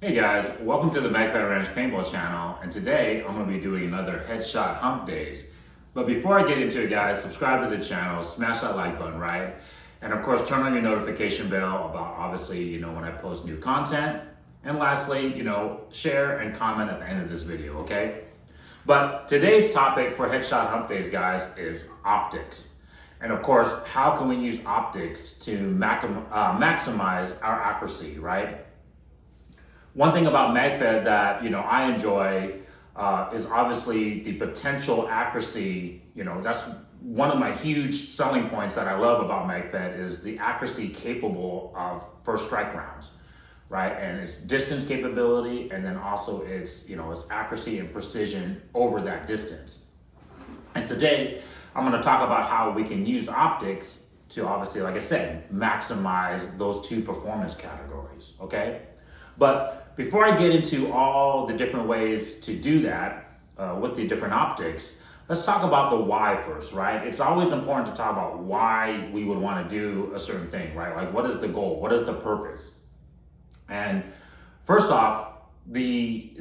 Hey guys, welcome to the MAGFED Ranch Paintball channel, and today I'm going to be doing another headshot hump days. But before I get into it guys, subscribe to the channel, smash that like button, right? And of course turn on your notification bell about obviously, when I post new content. And lastly, share and comment at the end of this video, okay? But today's topic for headshot hump days guys is optics. And of course, how can we use optics to maximize our accuracy, right? One thing about MAGFED that I enjoy is obviously the potential accuracy. That's one of my huge selling points that I love about MAGFED is the accuracy capable of first strike rounds, right? And its distance capability, and then also its its accuracy and precision over that distance. And today I'm going to talk about how we can use optics to obviously, like I said, maximize those two performance categories. Okay. But before I get into all the different ways to do that with the different optics, let's talk about the why first, right? It's always important to talk about why we would want to do a certain thing, right? Like, what is the goal? What is the purpose? And first off, the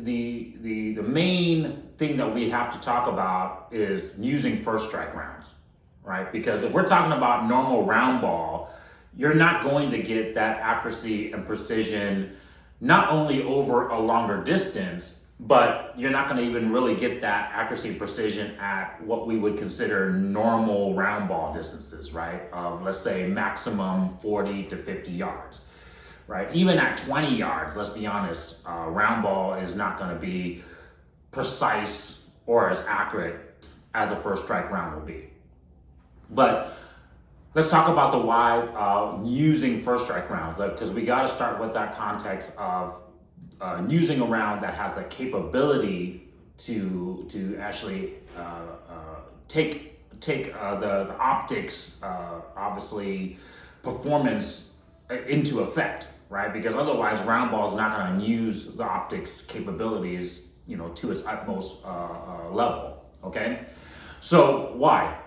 main thing that we have to talk about is using first strike rounds, right? Because if we're talking about normal round ball, you're not going to get that accuracy and precision not only over a longer distance, but you're not going to even really get that accuracy and precision at what we would consider normal round ball distances, right? Of let's say maximum 40 to 50 yards, right? Even at 20 yards, let's be honest, round ball is not going to be precise or as accurate as a first strike round will be. But let's talk about the why using first strike rounds, because we got to start with that context of using a round that has the capability to actually take the optics, obviously performance into effect, right? Because otherwise, round ball is not going to use the optics capabilities, to its utmost level. Okay, so why?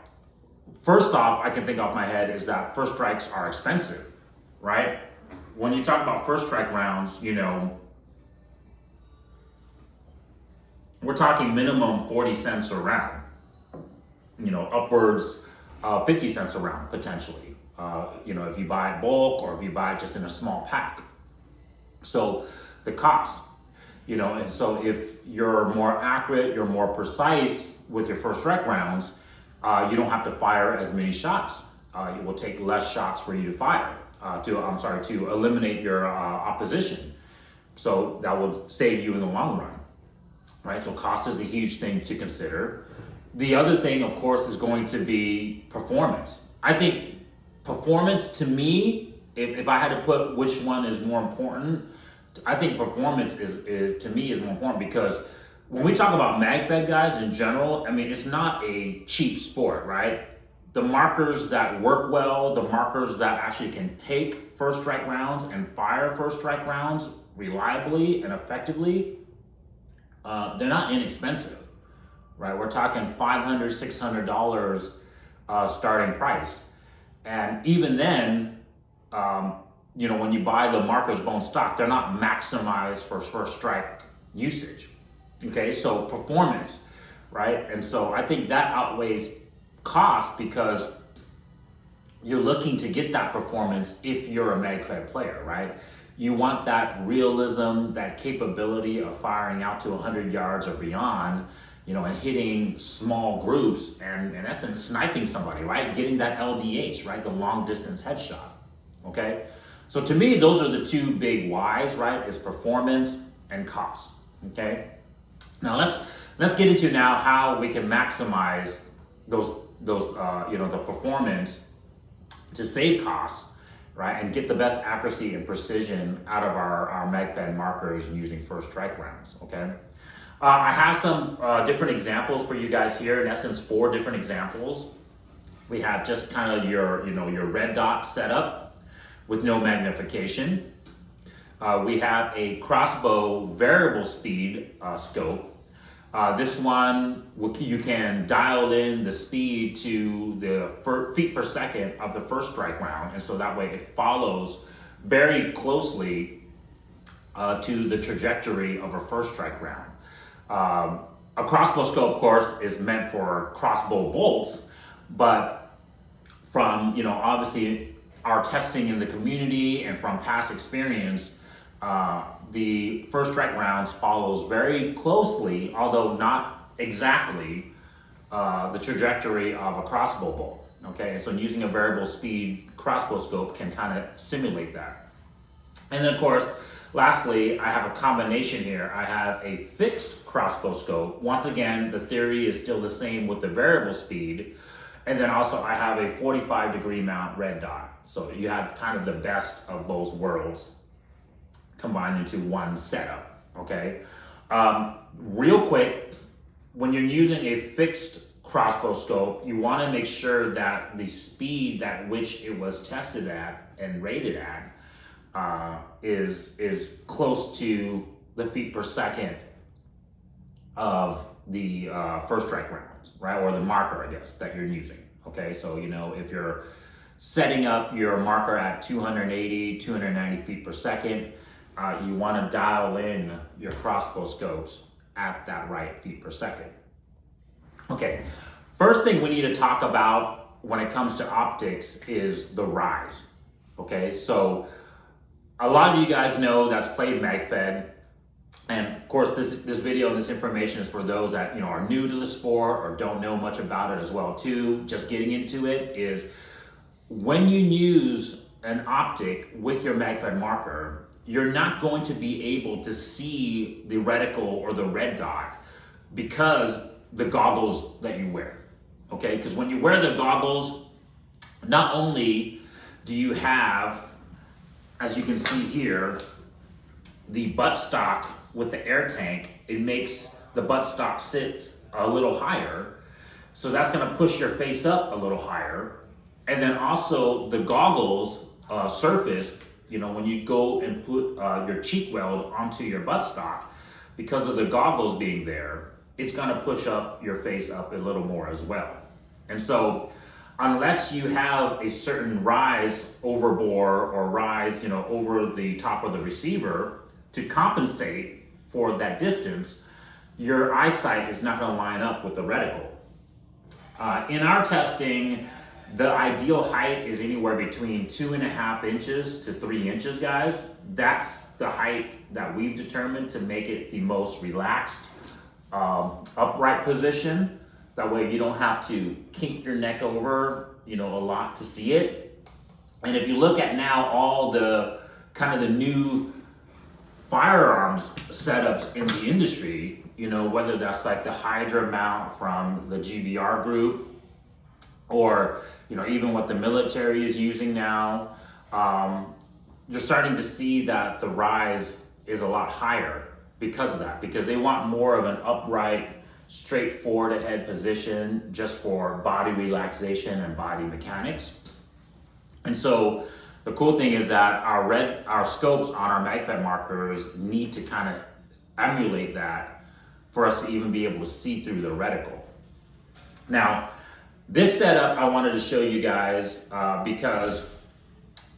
First off, I can think off my head is that first strikes are expensive, right? When you talk about first strike rounds, we're talking minimum 40 cents a round, upwards 50 cents a round potentially, if you buy it bulk or if you buy it just in a small pack. So the cost, and so if you're more accurate, you're more precise with your first strike rounds, you don't have to fire as many shots. It will take less shots for you to fire, to eliminate your opposition. So that will save you in the long run, right? So cost is a huge thing to consider. The other thing, of course, is going to be performance. I think performance to me, if I had to put which one is more important, I think performance is to me is more important because when we talk about MAGFED guys in general, it's not a cheap sport, right? The markers that work well, the markers that actually can take first strike rounds and fire first strike rounds reliably and effectively, they're not inexpensive, right? We're talking $500, $600 starting price. And even then, when you buy the markers bone stock, they're not maximized for first strike usage. Okay, so performance, right? And so I think that outweighs cost because you're looking to get that performance if you're a MAGFED player, right? You want that realism, that capability of firing out to 100 yards or beyond, and hitting small groups and in essence sniping somebody, right? Getting that LDH, right? The long distance headshot, okay? So to me, those are the two big whys, right? Is performance and cost, okay? Now let's get into now how we can maximize those the performance to save costs, right, and get the best accuracy and precision out of our MAGFED markers using first strike rounds. Okay, I have some different examples for you guys here. In essence, 4 different examples. We have just kind of your your red dot setup with no magnification. We have a crossbow variable speed scope. This one, you can dial in the speed to the feet per second of the first strike round. And so that way it follows very closely to the trajectory of a first strike round. A crossbow scope, of course, is meant for crossbow bolts, but from, obviously our testing in the community and from past experience, the first strike rounds follows very closely, although not exactly, the trajectory of a crossbow bolt. Okay, so using a variable speed crossbow scope can kind of simulate that. And then of course, lastly, I have a combination here. I have a fixed crossbow scope. Once again, the theory is still the same with the variable speed. And then also I have a 45-degree mount red dot. So you have kind of the best of both worlds combined into one setup, okay? Real quick, when you're using a fixed crossbow scope, you want to make sure that the speed at which it was tested at and rated at is close to the feet per second of the first strike rounds, right? Or the marker, I guess, that you're using. Okay, so if you're setting up your marker at 280, 290 feet per second, you want to dial in your crossbow scopes at that right feet per second. Okay, first thing we need to talk about when it comes to optics is the rise. Okay, so a lot of you guys know that's played MAGFED, and of course this video and this information is for those that are new to the sport or don't know much about it as well too. Just getting into it is when you use an optic with your MAGFED marker, you're not going to be able to see the reticle or the red dot because the goggles that you wear, okay? Because when you wear the goggles, not only do you have, as you can see here, the buttstock with the air tank, it makes the buttstock sit a little higher. So that's gonna push your face up a little higher. And then also the goggles surface, when you go and put your cheek weld onto your buttstock, because of the goggles being there, it's gonna push up your face up a little more as well. And so unless you have a certain rise overbore or rise, over the top of the receiver to compensate for that distance, your eyesight is not gonna line up with the reticle. In our testing, the ideal height is anywhere between 2.5 inches to 3 inches, guys. That's the height that we've determined to make it the most relaxed, upright position. That way you don't have to kink your neck over, a lot to see it. And if you look at now all the kind of the new firearms setups in the industry, whether that's like the Hydra mount from the GBR group, or even what the military is using now, you're starting to see that the rise is a lot higher because of that, because they want more of an upright, straightforward ahead position just for body relaxation and body mechanics. And so the cool thing is that our scopes on our MAGFED markers need to kind of emulate that for us to even be able to see through the reticle. Now, this setup I wanted to show you guys because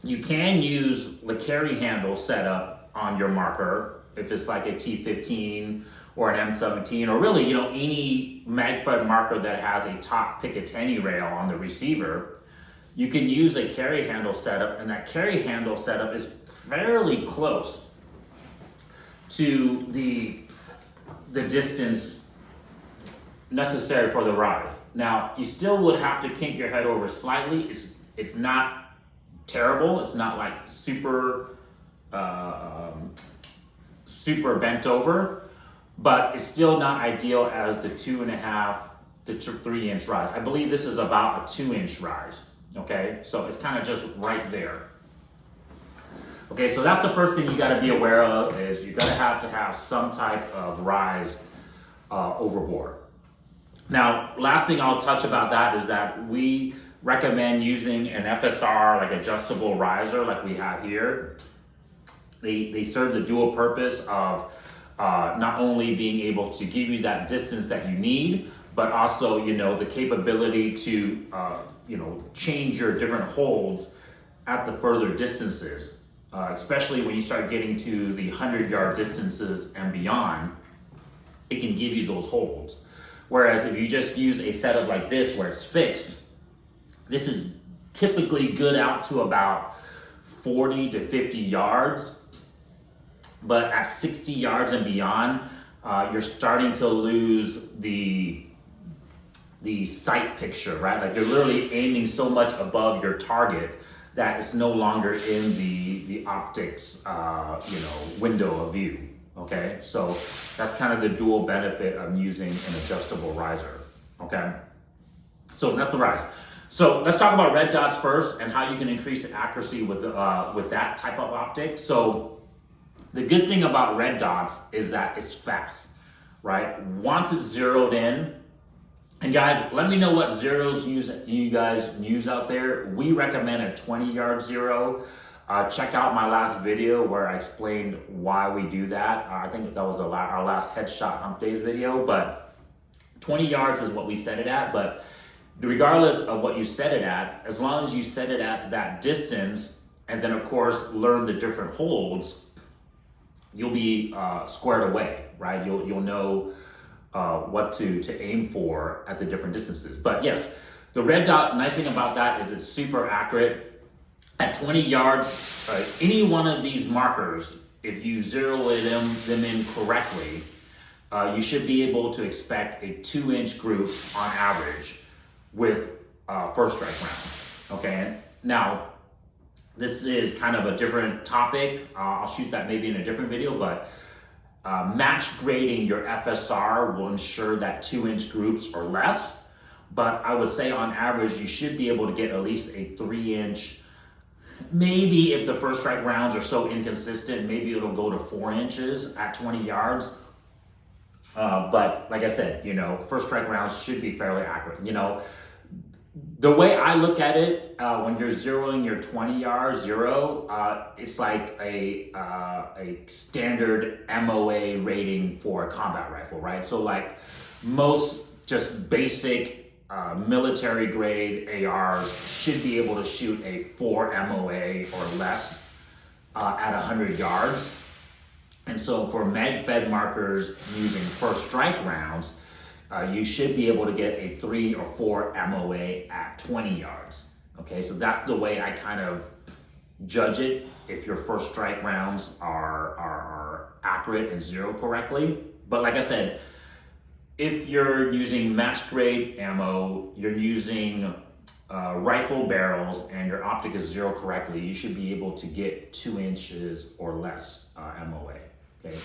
you can use the carry handle setup on your marker if it's like a T15 or an M17, or really any MAGFED marker that has a top Picatinny rail on the receiver. You can use a carry handle setup, and that carry handle setup is fairly close to the distance necessary for the rise. Now, you still would have to kink your head over slightly. It's not terrible. It's not like super bent over, but it's still not ideal as the 2.5 to 3 inch rise. I believe this is about a 2 inch rise. Okay, so it's kind of just right there. Okay, so that's the first thing you got to be aware of, is you're going to have some type of rise overboard. Now, last thing I'll touch about that is that we recommend using an FSR, like adjustable riser like we have here. They serve the dual purpose of not only being able to give you that distance that you need, but also, the capability to, change your different holds at the further distances especially when you start getting to the 100-yard distances and beyond, it can give you those holds. Whereas if you just use a setup like this where it's fixed, this is typically good out to about 40 to 50 yards. But at 60 yards and beyond, you're starting to lose the sight picture, right? Like you're literally aiming so much above your target that it's no longer in the optics, window of view. Okay, so that's kind of the dual benefit of using an adjustable riser. Okay, so that's the rise. So let's talk about red dots first and how you can increase the accuracy with that type of optic. So the good thing about red dots is that it's fast, right? Once it's zeroed in, and guys, let me know what zeros you guys use out there. We recommend a 20-yard zero. Check out my last video where I explained why we do that. I think that was our last headshot Humpdays video, but 20 yards is what we set it at. But regardless of what you set it at, as long as you set it at that distance, and then of course learn the different holds, you'll be squared away, right? You'll know what to aim for at the different distances. But yes, the red dot, nice thing about that is it's super accurate. At 20 yards, any one of these markers, if you zero them in correctly, you should be able to expect a 2-inch group on average with first strike rounds. Okay, now this is kind of a different topic. I'll shoot that maybe in a different video, but match grading your FSR will ensure that 2-inch groups or less. But I would say on average, you should be able to get at least a 3-inch. Maybe if the first strike rounds are so inconsistent, maybe it'll go to 4 inches at 20 yards. But like I said, first strike rounds should be fairly accurate. The way I look at it, when you're zeroing your 20-yard zero, it's like a standard MOA rating for a combat rifle, right? So like most just basic military grade ARs should be able to shoot a 4 MOA or less at 100 yards. And so for MAGFED markers using first strike rounds, you should be able to get a 3 or 4 MOA at 20 yards. Okay, so that's the way I kind of judge it if your first strike rounds are accurate and zero correctly. But like I said, if you're using match grade ammo, you're using rifle barrels, and your optic is zero correctly, you should be able to get 2 inches or less MOA. Okay,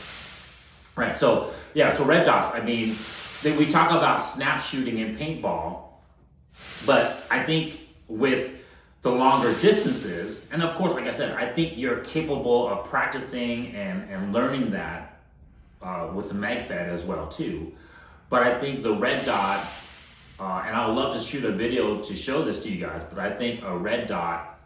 right. So yeah, so red dots. I mean, we talk about snap shooting in paintball, but I think with the longer distances, and of course, like I said, I think you're capable of practicing and learning that with the MAGFED as well too. But I think the red dot, and I would love to shoot a video to show this to you guys, but I think a red dot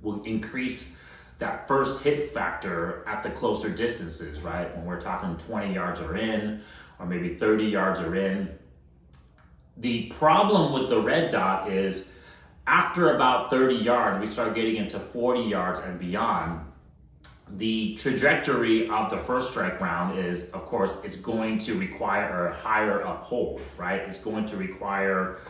will increase that first hit factor at the closer distances, right? When we're talking 20 yards or in, or maybe 30 yards or in. The problem with the red dot is after about 30 yards, we start getting into 40 yards and beyond. The trajectory of the first strike round is, of course, it's going to require a higher uphold, right? It's going to require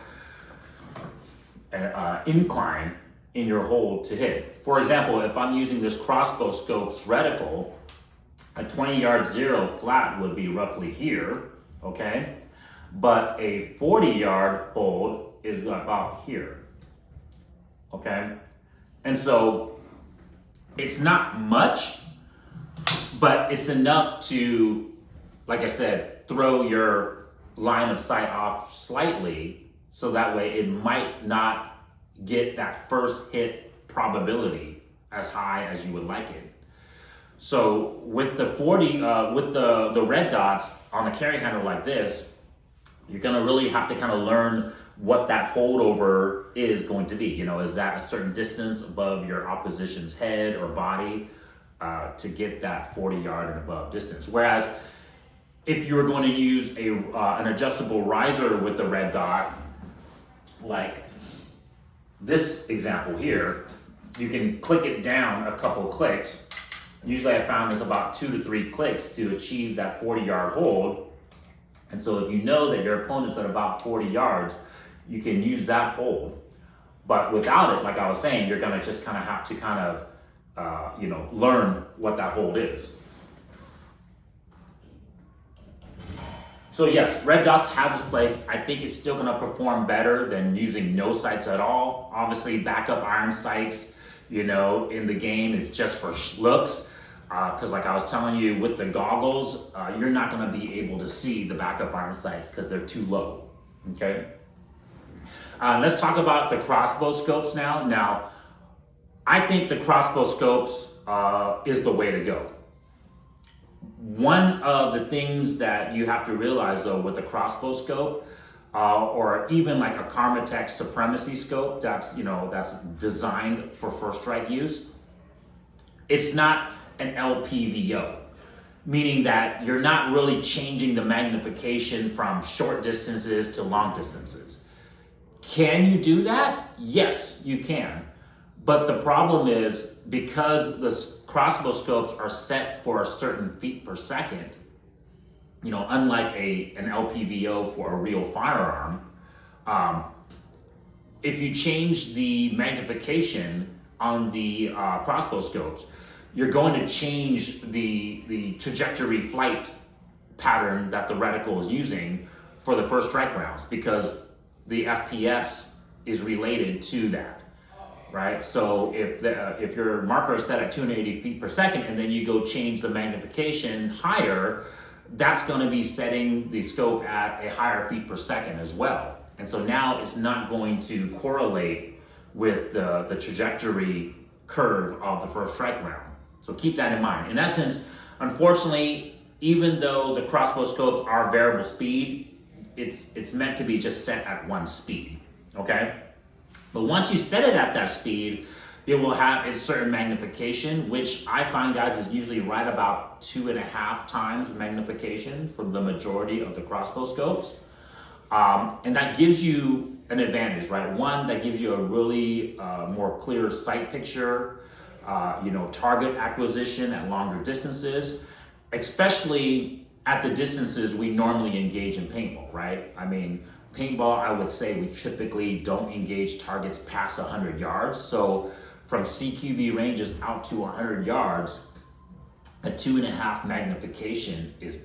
an incline in your hold to hit. For example, if I'm using this crossbow scope's reticle, a 20-yard zero flat would be roughly here, okay? But a 40-yard hold is about here, okay? And so it's not much, but it's enough to, like I said, throw your line of sight off slightly, so that way it might not get that first hit probability as high as you would like it. So with the with the red dots on a carry handle like this, you're gonna really have to kind of learn what that holdover is going to be. Is that a certain distance above your opposition's head or body to get that 40-yard and above distance? Whereas if you were going to use an adjustable riser with the red dot, like this example here, you can click it down a couple clicks. Usually I found it's about 2 to 3 clicks to achieve that 40-yard hold. And so if you know that your opponent's at about 40 yards, you can use that hold. But without it, like I was saying, you're gonna just kind of have to kind of, learn what that hold is. So yes, red dots has its place. I think it's still gonna perform better than using no sights at all. Obviously, backup iron sights, in the game is just for looks. Because like I was telling you, with the goggles, you're not gonna be able to see the backup iron sights because they're too low, okay? Let's talk about the crossbow scopes now. Now, I think the crossbow scopes is the way to go. One of the things that you have to realize though with the crossbow scope, or even like a Karmatech Supremacy scope that's designed for first strike use, it's not an LPVO, meaning that you're not really changing the magnification from short distances to long distances. Can you do that? Yes, you can. But the problem is, because the crossbow scopes are set for a certain feet per second, unlike an LPVO for a real firearm, if you change the magnification on the crossbow scopes, you're going to change the trajectory flight pattern that the reticle is using for the first strike rounds, because the FPS is related to that, right? So if your marker is set at 280 feet per second and then you go change the magnification higher, that's going to be setting the scope at a higher feet per second as well. And so now it's not going to correlate with the trajectory curve of the first strike round. So keep that in mind. In essence, unfortunately, even though the crossbow scopes are variable speed, it's meant to be just set at one speed, okay? But once you set it at that speed, it will have a certain magnification, which I find, guys, is usually right about 2.5 times magnification for the majority of the crossbow scopes. And that gives you an advantage, right? One, that gives you a really more clear sight picture, target acquisition at longer distances, especially at the distances we normally engage in paintball, right? I mean, paintball, I would say we typically don't engage targets past 100 yards. So from CQB ranges out to 100 yards, a 2.5 magnification is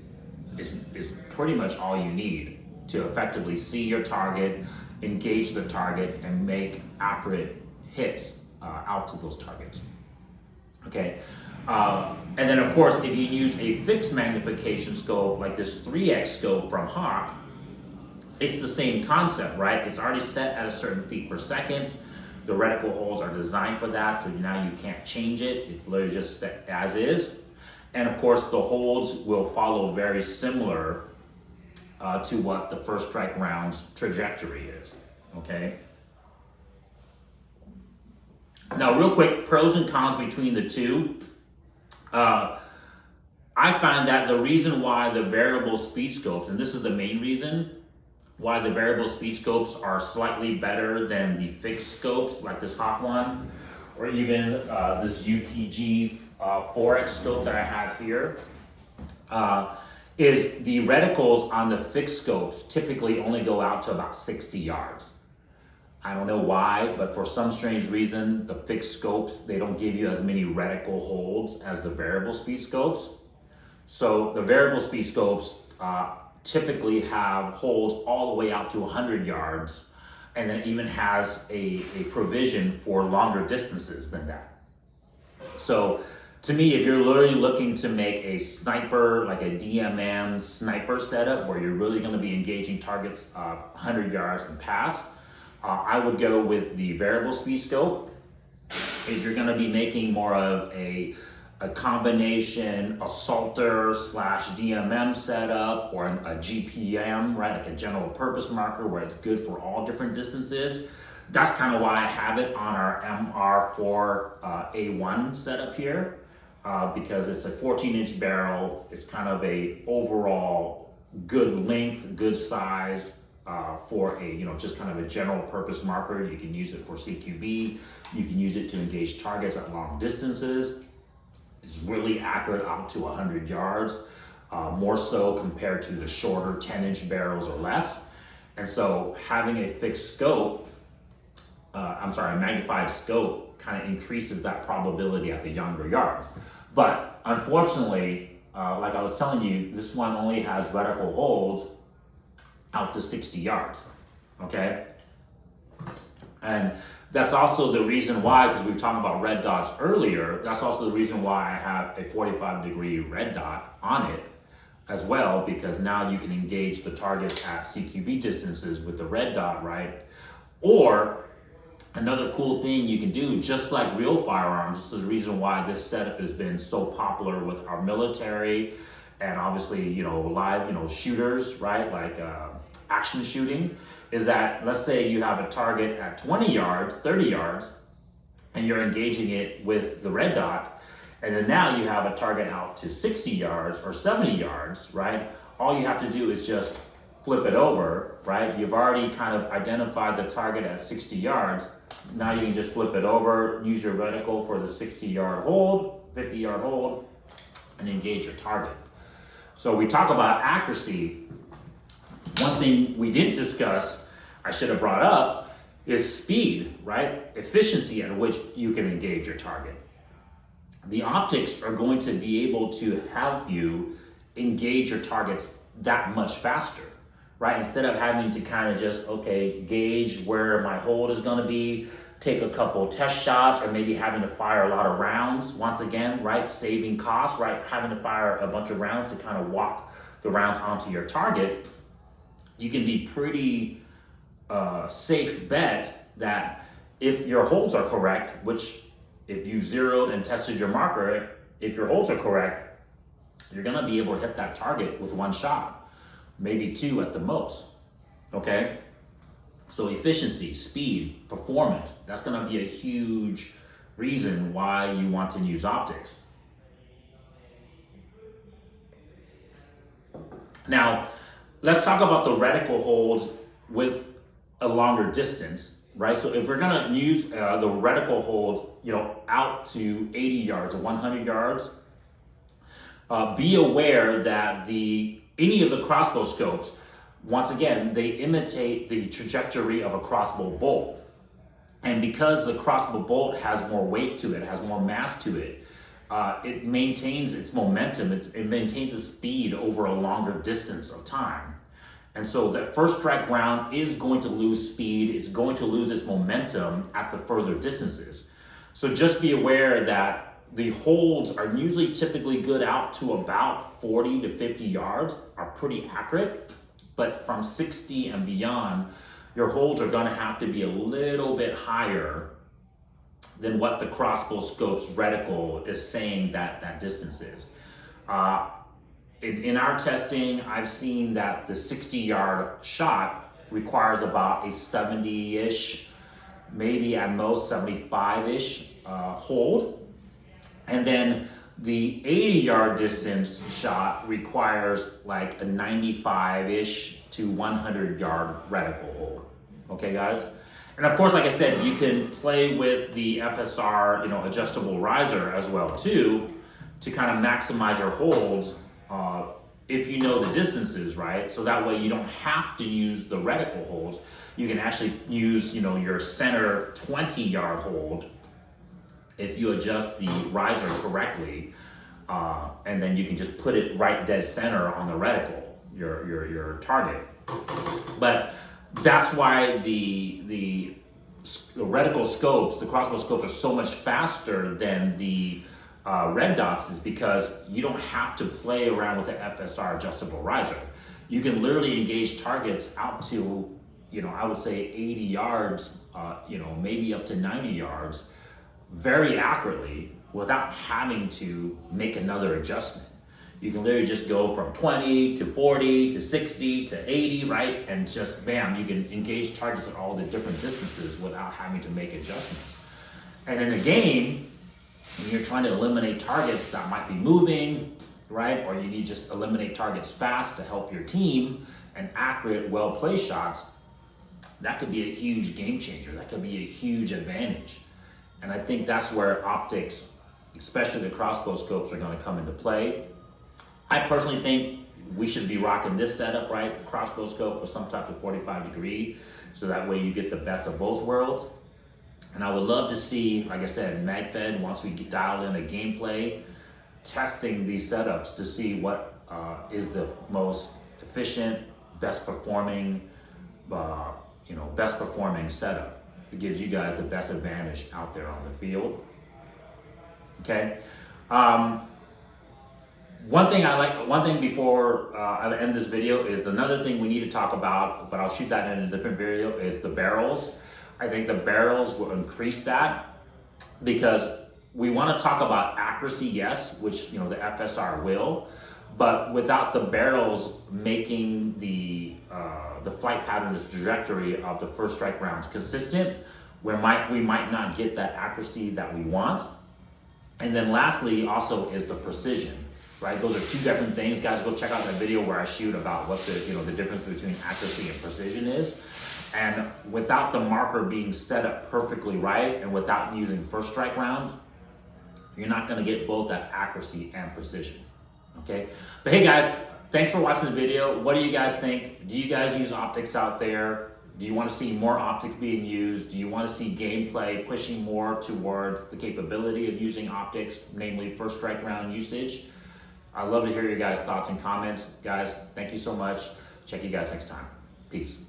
pretty much all you need to effectively see your target, engage the target, and make accurate hits out to those targets. Okay, and then of course, if you use a fixed magnification scope like this 3x scope from Hawk, it's the same concept, right? It's already set at a certain feet per second. The reticle holds are designed for that, so now you can't change it. It's literally just set as is. And of course, the holds will follow very similar to what the first strike round's trajectory is, okay? Now, real quick, pros and cons between the two. I find that the reason why the variable speed scopes, and this is the main reason why the variable speed scopes are slightly better than the fixed scopes, like this Hawk one, or even this UTG 4X scope that I have here, is the reticles on the fixed scopes typically only go out to about 60 yards. I don't know why, but for some strange reason, the fixed scopes, they don't give you as many reticle holds as the variable speed scopes. So the variable speed scopes typically have holds all the way out to 100 yards, and then even has a provision for longer distances than that. So to me, if you're literally looking to make a sniper, like a DMM sniper setup, where you're really gonna be engaging targets 100 yards and past, I would go with the variable speed scope. If you're gonna be making more of a combination assaulter slash DMM setup, or a GPM, right, like a general purpose marker where it's good for all different distances, that's kind of why I have it on our MR4A1 setup here, because it's a 14-inch barrel. It's kind of a overall good length, good size for a, just kind of a general purpose marker. You can use it for CQB. You can use it to engage targets at long distances. It's really accurate out to 100 yards, more so compared to the shorter 10-inch barrels or less. And so having a fixed scope, a magnified scope, kind of increases that probability at the younger yards. But unfortunately, like I was telling you, this one only has reticle holds out to 60 yards, okay? And that's also the reason why, because we were talking about red dots earlier, that's also the reason why I have a 45-degree red dot on it as well, because now you can engage the targets at CQB distances with the red dot, right? Or another cool thing you can do, just like real firearms, this is the reason why this setup has been so popular with our military and obviously, live, shooters, right? Like action shooting, is that let's say you have a target at 20 yards, 30 yards, and you're engaging it with the red dot, and then now you have a target out to 60 yards or 70 yards, right? All you have to do is just flip it over, right? You've already kind of identified the target at 60 yards. Now you can just flip it over, use your reticle for the 60-yard hold, 50-yard hold, and engage your target. So we talk about accuracy. One thing we didn't discuss, I should have brought up, is speed, right? Efficiency at which you can engage your target. The optics are going to be able to help you engage your targets that much faster, right? Instead of having to kind of just, gauge where my hold is gonna be, take a couple test shots, or maybe having to fire a lot of rounds, once again, right? Saving costs, right? Having to fire a bunch of rounds to kind of walk the rounds onto your target. You can be pretty safe bet that if your holds are correct, which if you zeroed and tested your marker, if your holds are correct, you're gonna be able to hit that target with one shot, maybe two at the most, okay? So efficiency, speed, performance, that's gonna be a huge reason why you want to use optics. Now, let's talk about the reticle holds with a longer distance, right? So if we're gonna use the reticle holds, out to 80 yards or 100 yards, be aware that any of the crossbow scopes, once again, they imitate the trajectory of a crossbow bolt. And because the crossbow bolt has more weight to it, has more mass to it, it maintains its momentum, it maintains its speed over a longer distance of time. And so that first strike round is going to lose speed, it's going to lose its momentum at the further distances. So just be aware that the holds are usually typically good out to about 40 to 50 yards, are pretty accurate, but from 60 and beyond, your holds are gonna have to be a little bit higher than what the crossbow scope's reticle is saying that distance is. In our testing, I've seen that the 60-yard shot requires about a 70-ish, maybe at most 75-ish hold. And then the 80-yard distance shot requires like a 95-ish to 100-yard reticle hold. Okay, guys? And of course, like I said, you can play with the FSR, adjustable riser as well too, to kind of maximize your holds if you know the distances, right? So that way you don't have to use the reticle holds. You can actually use, your center 20-yard hold if you adjust the riser correctly, and then you can just put it right dead center on the reticle, your target. But that's why the reticle scopes, the crossbow scopes, are so much faster than the red dots, is because you don't have to play around with the FSR adjustable riser. You can literally engage targets out to, I would say 80 yards, maybe up to 90 yards very accurately without having to make another adjustment. You can literally just go from 20 to 40 to 60 to 80, right? And just bam, you can engage targets at all the different distances without having to make adjustments. And in a game, when you're trying to eliminate targets that might be moving, right? Or you need to just eliminate targets fast to help your team and accurate, well-placed shots, that could be a huge game changer. That could be a huge advantage. And I think that's where optics, especially the crossbow scopes, are going to come into play. I personally think we should be rocking this setup, right? Crossbow scope with some type of 45-degree, so that way you get the best of both worlds. And I would love to see, like I said, MAGFED, once we dial in a gameplay, testing these setups to see what is the most efficient, best performing, best performing setup. It gives you guys the best advantage out there on the field. Okay. One thing before I end this video is another thing we need to talk about, but I'll shoot that in a different video, is the barrels. I think the barrels will increase that, because we want to talk about accuracy, yes, which the FSR will, but without the barrels making the flight pattern, the trajectory of the first strike rounds consistent, we might not get that accuracy that we want. And then lastly, also, is the precision. Right, those are two different things. Guys, go check out that video where I shoot about what the difference between accuracy and precision is. And without the marker being set up perfectly right, and without using first strike rounds, you're not going to get both that accuracy and precision. Okay, but hey guys, thanks for watching the video. What do you guys think? Do you guys use optics out there? Do you want to see more optics being used? Do you want to see gameplay pushing more towards the capability of using optics, namely first strike round usage? I'd love to hear your guys' thoughts and comments. Guys, thank you so much. Check you guys next time. Peace.